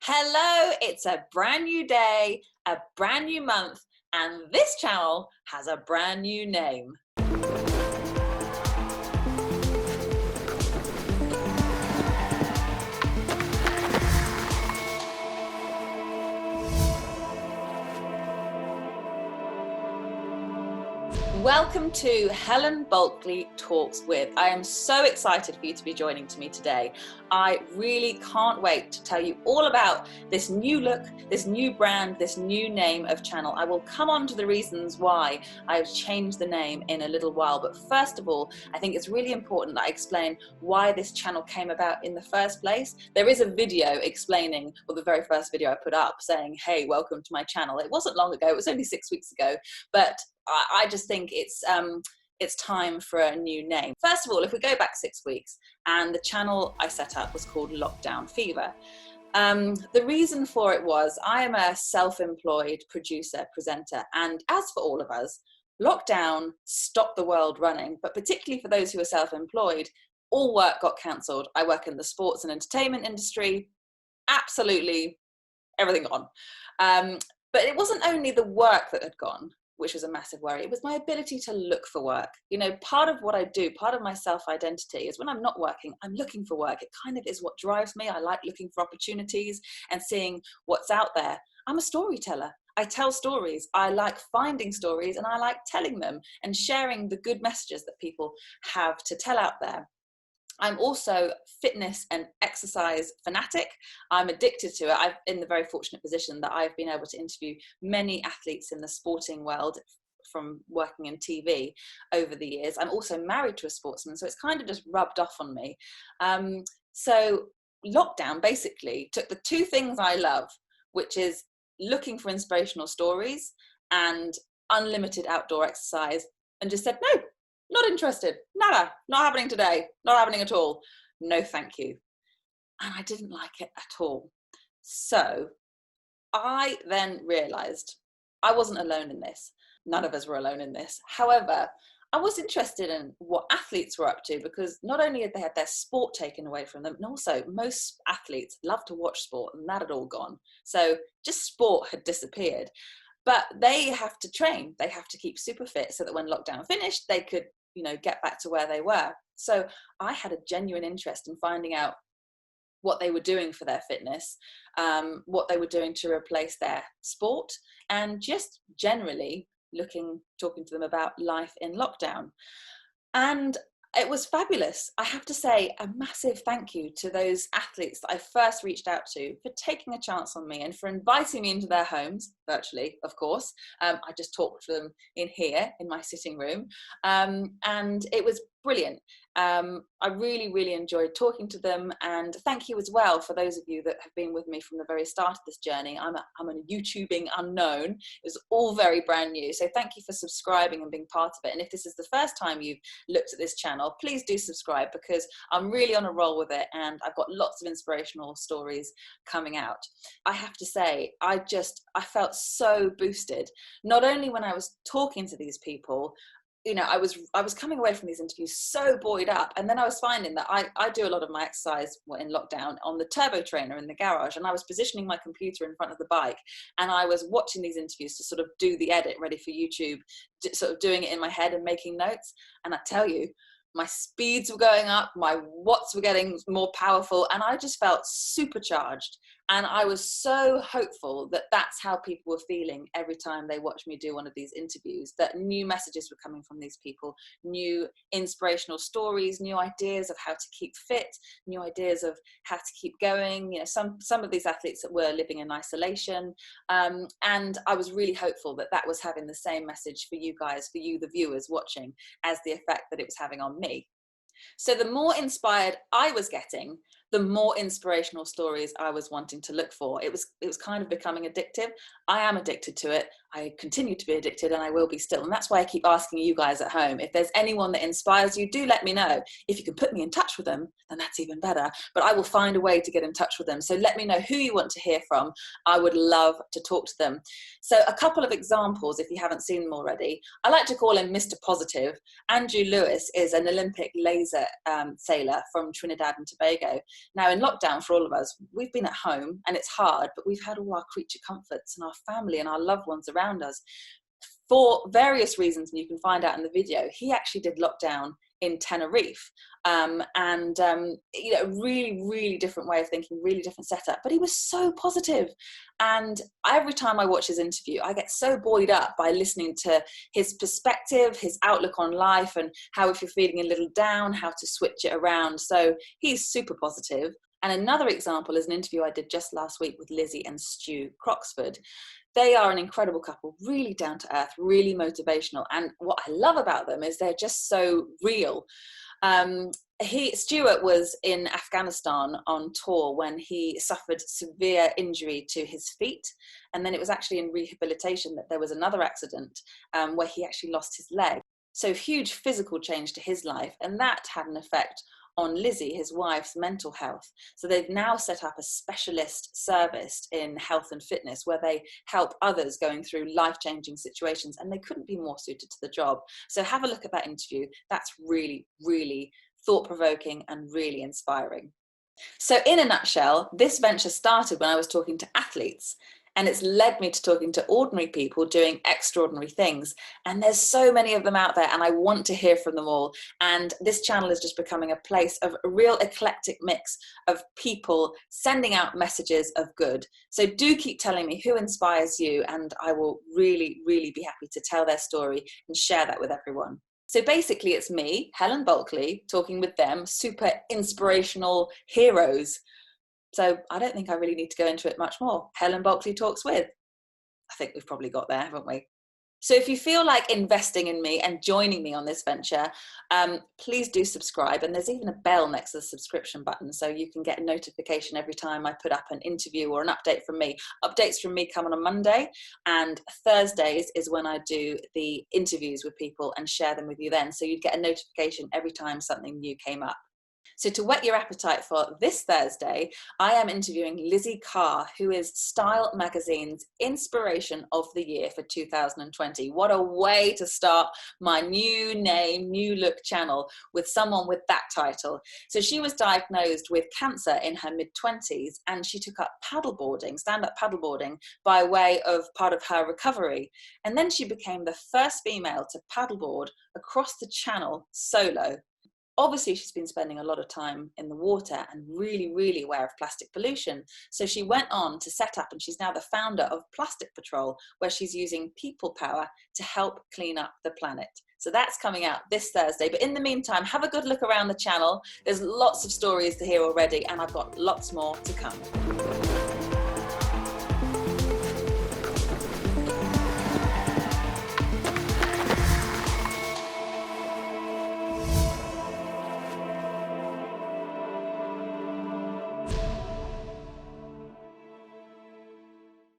Hello, it's a brand new day, a brand new month, and this channel has a brand new name. Welcome to Helen Bulkeley Talks with. I am so excited for you to be joining me today. I really can't wait to tell you all about this new look, this new brand, this new name of channel. I will come on to the reasons why I've changed the name in a little while. But first of all, I think it's really important that I explain why this channel came about in the first place. There is a video explaining, well, the very first video I put up saying, hey, welcome to my channel. It wasn't long ago, it was only 6 weeks ago, but I just think it's time for a new name. First of all, if we go back 6 weeks, and the channel I set up was called Lockdown Fever. The reason for it was I am a self-employed producer, presenter, and as for all of us, lockdown stopped the world running, but particularly for those who are self-employed, all work got cancelled. I work in the sports and entertainment industry, absolutely everything gone. But it wasn't only the work that had gone, which was a massive worry. It was my ability to look for work. You know, part of what I do, part of my self-identity is when I'm not working, I'm looking for work. It kind of is what drives me. I like looking for opportunities and seeing what's out there. I'm a storyteller. I tell stories. I like finding stories and I like telling them and sharing the good messages that people have to tell out there. I'm also fitness and exercise fanatic. I'm addicted to it. I'm in the very fortunate position that I've been able to interview many athletes in the sporting world from working in TV over the years. I'm also married to a sportsman, so it's kind of just rubbed off on me. So lockdown basically took the two things I love, which is looking for inspirational stories and unlimited outdoor exercise, and just said, no, not interested, nada, not happening today, not happening at all, no thank you. And I didn't like it at all. So I then realized I wasn't alone in this. None of us were alone in this. However, I was interested in what athletes were up to, because not only had they had their sport taken away from them, and also most athletes love to watch sport, and that had all gone. So just sport had disappeared. But they have to train, they have to keep super fit so that when lockdown finished, they could, you know, get back to where they were. So I had a genuine interest in finding out what they were doing for their fitness, what they were doing to replace their sport, and just generally talking to them about life in lockdown. And it was fabulous. I have to say a massive thank you to those athletes that I first reached out to for taking a chance on me and for inviting me into their homes, virtually, of course. I just talked to them in here, in my sitting room, and it was brilliant. I really, really enjoyed talking to them, and thank you as well for those of you that have been with me from the very start of this journey. I'm a YouTubing unknown. It was all very brand new, so thank you for subscribing and being part of it. And if this is the first time you've looked at this channel, please do subscribe, because I'm really on a roll with it, and I've got lots of inspirational stories coming out. I have to say, I felt so boosted, not only when I was talking to these people. You know, I was coming away from these interviews so buoyed up, and then I was finding that I do a lot of my exercise in lockdown on the turbo trainer in the garage, and I was positioning my computer in front of the bike, and I was watching these interviews to sort of do the edit ready for YouTube, sort of doing it in my head and making notes. And I tell you, my speeds were going up, my watts were getting more powerful, and I just felt supercharged. And I was so hopeful that that's how people were feeling every time they watched me do one of these interviews, that new messages were coming from these people, new inspirational stories, new ideas of how to keep fit, new ideas of how to keep going. You know, some of these athletes that were living in isolation. And I was really hopeful that that was having the same message for you guys, for you, the viewers watching, as the effect that it was having on me. So the more inspired I was getting, the more inspirational stories I was wanting to look for. It was kind of becoming addictive. I am addicted to it. I continue to be addicted, and I will be still. And that's why I keep asking you guys at home, if there's anyone that inspires you, do let me know. If you can put me in touch with them, then that's even better. But I will find a way to get in touch with them. So let me know who you want to hear from. I would love to talk to them. So a couple of examples, if you haven't seen them already. I like to call him Mr. Positive. Andrew Lewis is an Olympic laser sailor from Trinidad and Tobago. Now in lockdown, for all of us, we've been at home and it's hard, but we've had all our creature comforts and our family and our loved ones around us. For various reasons, and you can find out in the video, he actually did lockdown in Tenerife, really, really different way of thinking, really different setup, but he was so positive. And every time I watch his interview, I get so buoyed up by listening to his perspective, his outlook on life, and how if you're feeling a little down, how to switch it around. So he's super positive. And another example is an interview I did just last week with Lizzie and Stu Croxford. They are an incredible couple, really down to earth, really motivational. And what I love about them is they're just so real. Stuart was in Afghanistan on tour when he suffered severe injury to his feet. And then it was actually in rehabilitation that there was another accident where he actually lost his leg. So huge physical change to his life. And that had an effect on Lizzie, his wife's mental health. So they've now set up a specialist service in health and fitness where they help others going through life-changing situations, and they couldn't be more suited to the job. So have a look at that interview. That's really, really thought-provoking and really inspiring. So in a nutshell, this venture started when I was talking to athletes, and it's led me to talking to ordinary people doing extraordinary things. And there's so many of them out there, and I want to hear from them all. And this channel is just becoming a place of a real eclectic mix of people sending out messages of good. So do keep telling me who inspires you, and I will really, really be happy to tell their story and share that with everyone. So basically it's me, Helen Bulkeley, talking with them, super inspirational heroes. So I don't think I really need to go into it much more. Helen Bulkeley Talks with. I think we've probably got there, haven't we? So if you feel like investing in me and joining me on this venture, please do subscribe. And there's even a bell next to the subscription button, so you can get a notification every time I put up an interview or an update from me. Updates from me come on a Monday, and Thursdays is when I do the interviews with people and share them with you then. So you'd get a notification every time something new came up. So to whet your appetite for this Thursday, I am interviewing Lizzie Carr, who is Style Magazine's Inspiration of the Year for 2020. What a way to start my new name, new look channel with someone with that title. So she was diagnosed with cancer in her mid-20s, and she took up paddleboarding, stand-up paddleboarding, by way of part of her recovery. And then she became the first female to paddleboard across the channel solo. Obviously, she's been spending a lot of time in the water and really, really aware of plastic pollution. So she went on to set up, and she's now the founder of Plastic Patrol, where she's using people power to help clean up the planet. So that's coming out this Thursday. But in the meantime, have a good look around the channel. There's lots of stories to hear already, and I've got lots more to come.